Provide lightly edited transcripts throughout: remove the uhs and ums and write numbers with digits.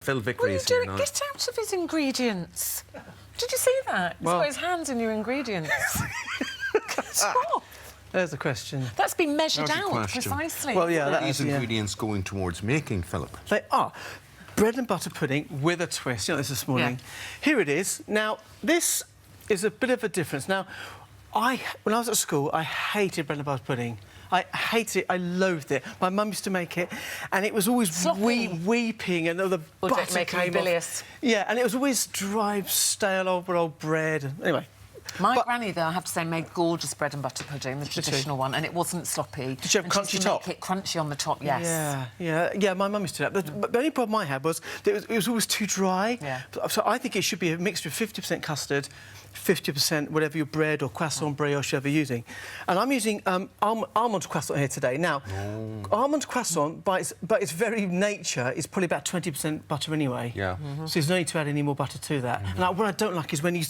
Phil Vickery is here. Get out of his ingredients. Did you see that? He's got his hands in your ingredients. Get off. There's a question. That's been measured out precisely. Well, yeah, What are these ingredients going towards making, Philip? They are bread and butter pudding with a twist. You know this morning. Yeah. Here it is. Now, this is a bit of a difference. Now, when I was at school, I hated bread and butter pudding. I hated it. I loathed it. My mum used to make it, and it was always weeping, and the butter came off. Yeah, and it was always dry, stale old bread. Anyway. My granny, though, I have to say, made gorgeous bread and butter pudding, the traditional one, and it wasn't sloppy. Did you have crunchy top? Make it crunchy on the top, yes. Yeah, my mum used to do that. But the only problem I had was that it was always too dry. Yeah. So I think it should be a mixture of 50% custard, 50% whatever your bread or croissant brioche you're using. And I'm using almond croissant here today. Now, almond croissant, by its very nature, is probably about 20% butter anyway. Yeah. So there's no need to add any more butter to that. And what I don't like is when you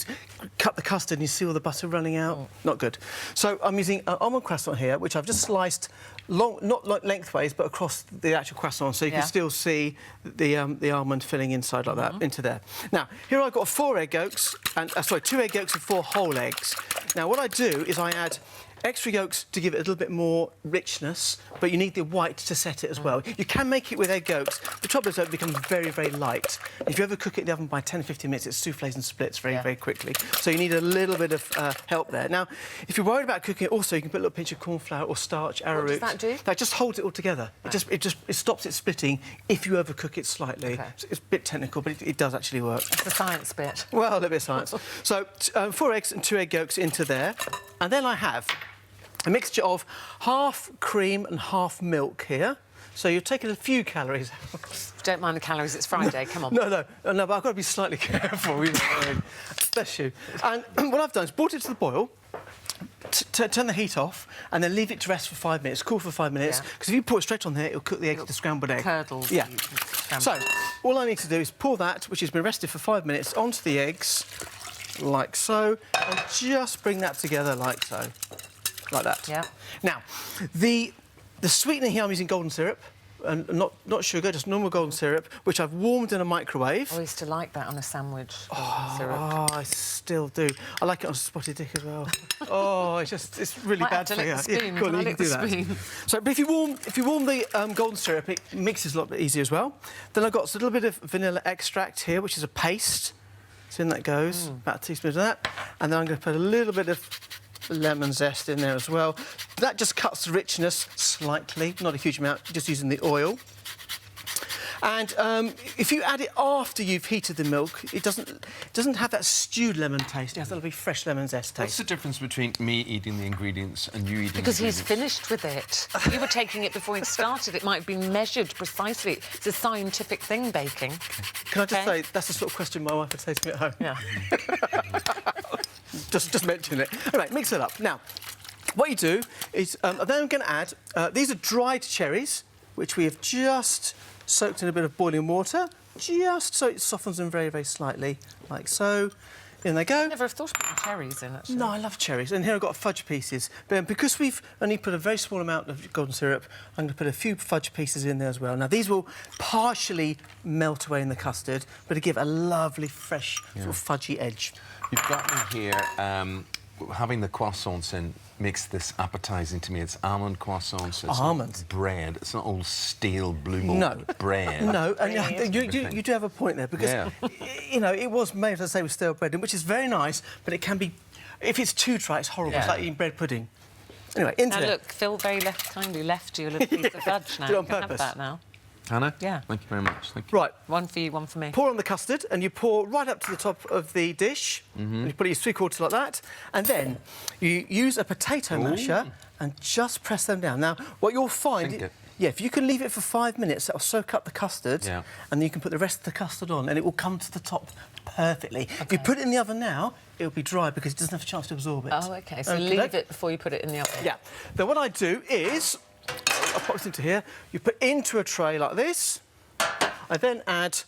cut the custard and you see all the butter running out. Not good. So I'm using almond croissant here, which I've just sliced not lengthways, but across the actual croissant, so you can still see the almond filling inside like that into there. Now, here I've got 4 egg yolks, and 2 egg yolks and 4 whole eggs. Now, what I do is I add extra yolks to give it a little bit more richness, but you need the white to set it as well. You can make it with egg yolks. The trouble is that it becomes very, very light. If you ever cook it in the oven by 10 or 15 minutes, it souffles and splits very quickly. So you need a little bit of help there. Now, if you're worried about cooking it, also, you can put a little pinch of corn flour or starch, arrowroot. What does that do? That just holds it all together. Right. It stops it splitting if you overcook it slightly. Okay. It's a bit technical, but it does actually work. It's the science bit. Well, a little bit of science. So 4 eggs and 2 egg yolks into there. And then I have a mixture of half cream and half milk here. So you're taking a few calories out. Don't mind the calories, it's Friday, come on. No, but I've got to be slightly careful. You know what I mean? Bless you. And what I've done is brought it to the boil, turn the heat off, and then leave it to rest for 5 minutes, cool for 5 minutes, because if you put it straight on there, it'll cook the egg to scrambled egg. Curdles. Yeah. So, all I need to do is pour that, which has been rested for 5 minutes, onto the eggs, like so, and just bring that together like so. Like that. Yeah. Now, the sweetener here I'm using golden syrup, and not sugar, just normal golden syrup, which I've warmed in a microwave. I used to like that on a sandwich. Syrup. Oh, I still do. I like it on a spotted dick as well. Oh, it's really bad for you. Yeah, go on, you can do that. So, but if you warm the golden syrup, it mixes a lot easier as well. Then I've got a little bit of vanilla extract here, which is a paste. So in that goes, about a teaspoon of that, and then I'm going to put a little bit of lemon zest in there as well. That just cuts the richness slightly, not a huge amount, just using the oil. And if you add it after you've heated the milk, it doesn't have that stewed lemon taste. It has a little bit fresh lemon zest taste. What's the difference between me eating the ingredients and you eating Because the ingredients? he's finished with it. You were taking it before he started. It might have been measured precisely. It's a scientific thing, baking. Can I just say, that's the sort of question my wife would say to me at home. Yeah. just mention it. All right, mix it up. Now, what you do is, then I'm going to add, these are dried cherries, which we have just soaked in a bit of boiling water, just so it softens them very, very slightly, like so. In they go. I never have thought about cherries in, actually. No, I love cherries. And here I've got fudge pieces. But because we've only put a very small amount of golden syrup, I'm going to put a few fudge pieces in there as well. Now, these will partially melt away in the custard, but to give a lovely, fresh, sort of fudgy edge. You've got me here, having the croissants in makes this appetising to me. It's almond croissants. It's almond bread. It's not all stale blue mold bread. No, and you do have a point there, because you know, it was made, as I say, with stale bread, which is very nice, but it can be, if it's too dry, it's horrible. It's like eating bread pudding. Anyway, into now look, Phil very kindly left you a little piece of fudge now. Did it on you can purpose. have that now. Hannah? Yeah. Thank you very much. Thank you. Right. One for you, one for me. Pour on the custard, and you pour right up to the top of the dish. And you put it 3/4 like that, and then you use a potato masher and just press them down. Now, what you'll find... if you can leave it for 5 minutes, that'll soak up the custard, and then you can put the rest of the custard on, and it will come to the top perfectly. Okay. If you put it in the oven now, it'll be dry because it doesn't have a chance to absorb it. Oh, OK. So leave it before you put it in the oven. Yeah. Then what I do is... I'll pop this into here. You put into a tray like this. I then add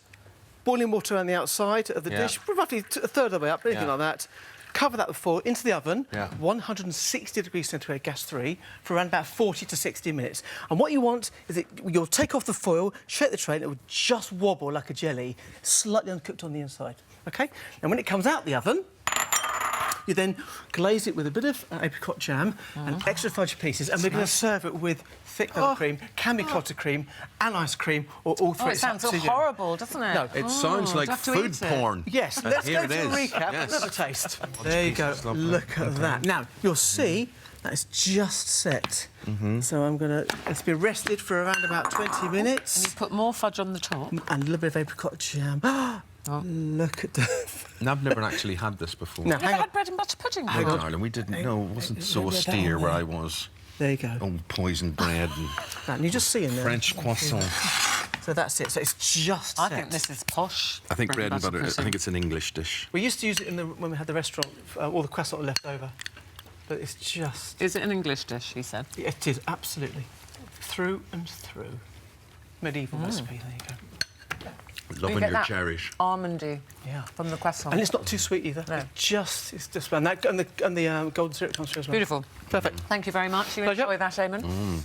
boiling water on the outside of the dish, roughly a third of the way up, anything like that. cover that with foil, into the oven, Yeah. 160 degrees centigrade, gas 3, for around about 40 to 60 minutes. And what you want is that you'll take off the foil, shake the tray, and it will just wobble like a jelly, slightly uncooked on the inside. OK? And when it comes out the oven, you then glaze it with a bit of apricot jam and extra fudge pieces, and we're going to serve it with thick cream, can be clotted cream, and ice cream, or all three. Oh, it It's up sounds to you. horrible, doesn't it? No. It sounds like I'd have to food eat it. porn. Yes, And let's here go it to a is. recap. Yes. Another taste. There you go. pieces, lovely. Look at that. Now, you'll see that it's just set. So I'm going to... It's been rested for around about 20 minutes. And you put more fudge on the top. And a little bit of apricot jam. Look at that. And I've never actually had this before. Now, Have you hang ever on. had bread and butter pudding? No, before? darling, we didn't know. It wasn't so Leave that austere on where there. I was. There you go. Oh, poison bread and And you just see in there. French croissant. So that's it. So it's just I set. think this is posh. I think bread and butter, I pudding. think it's an English dish. We used to use it when we had the restaurant, all the croissant left over. But it's just... Is it an English dish, he said? It is, absolutely. Through and through. Medieval recipe, there you go. Loving get your that cherries. Almondy Yeah. from the croissant. And it's not too sweet either. No. It's just and the golden syrup comes through as well. Beautiful. Perfect. Thank you very much. You Pleasure. enjoy that, Eamon?